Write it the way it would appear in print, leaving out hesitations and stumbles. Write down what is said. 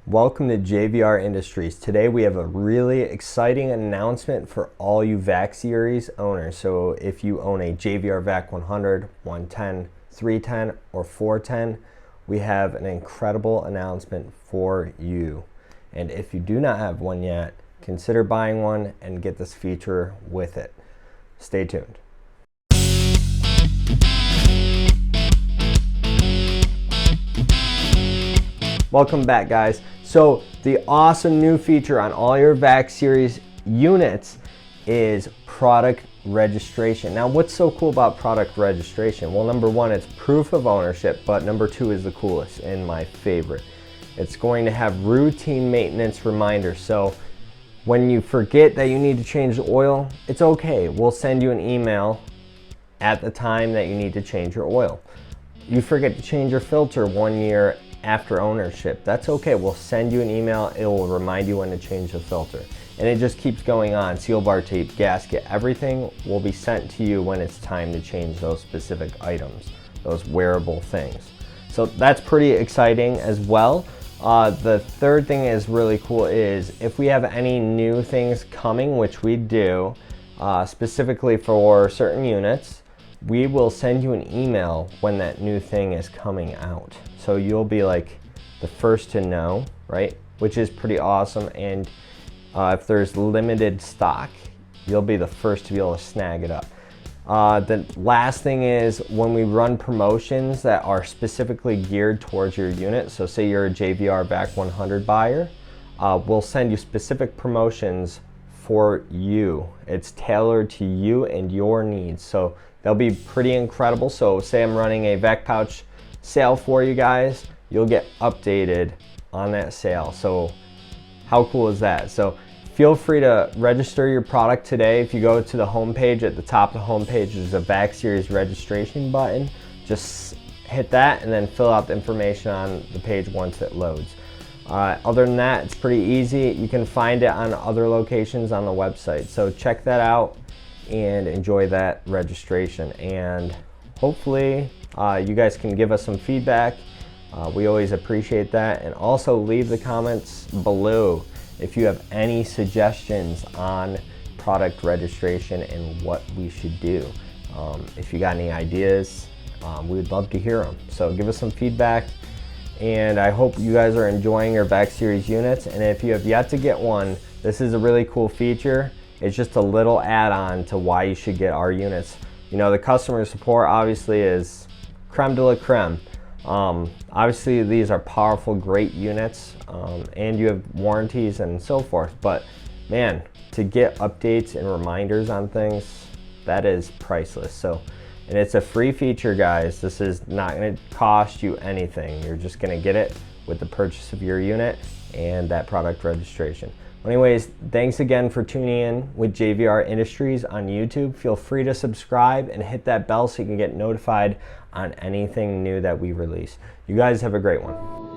Welcome to JVR Industries. Today we have a really exciting announcement for all you VacSeries owners. So if you own a JVR Vac 100, 110, 310, or 410, we have an incredible announcement for you. And if you do not have one yet, consider buying one and get this feature with it. Stay tuned. Welcome back, guys. So the awesome new feature on all your VacSeries units is product registration. Now, what's so cool about product registration? Well, number one, it's proof of ownership, but number two is the coolest and my favorite. It's going to have routine maintenance reminders. So when you forget that you need to change the oil, it's okay. We'll send you an email at the time that you need to change your oil. You forget to change your filter 1 year after ownership, that's okay. We'll send you an email. It will remind you when to change the filter. And it just keeps going on. Seal bar tape, gasket, everything will be sent to you when it's time to change those specific items, those wearable things. So that's pretty exciting as well. The third thing is really cool is if we have any new things coming, which we do, specifically for certain units, we will send you an email when that new thing is coming out. So you'll be like the first to know, right? Which is pretty awesome. And if there's limited stock, you'll be the first to be able to snag it up. The last thing is when we run promotions that are specifically geared towards your unit. So say you're a JVR Vac 100 buyer, we'll send you specific promotions for you. It's tailored to you and your needs. So they'll be pretty incredible. So say I'm running a vac pouch sale for you guys, you'll get updated on that sale. So how cool is that? So feel free to register your product today. If you go to the homepage, at the top of the homepage there's a VacSeries registration button. Just hit that and then fill out the information on the page once it loads. Other than that, it's pretty easy. You can find it on other locations on the website. So check that out and enjoy that registration. And hopefully you guys can give us some feedback. We always appreciate that. And also leave the comments below if you have any suggestions on product registration and what we should do. If you got any ideas, we would love to hear them. So give us some feedback. And I hope you guys are enjoying your VacSeries units. And if you have yet to get one, this is a really cool feature. It's just a little add-on to why you should get our units. You know, the customer support obviously is creme de la creme. Obviously these are powerful, great units, and you have warranties and so forth. But man, to get updates and reminders on things, that is priceless. So, and it's a free feature, guys. This is not going to cost you anything. You're just going to get it with the purchase of your unit and that product registration. Anyways, thanks again for tuning in with JVR Industries on YouTube. Feel free to subscribe and hit that bell so you can get notified on anything new that we release. You guys have a great one.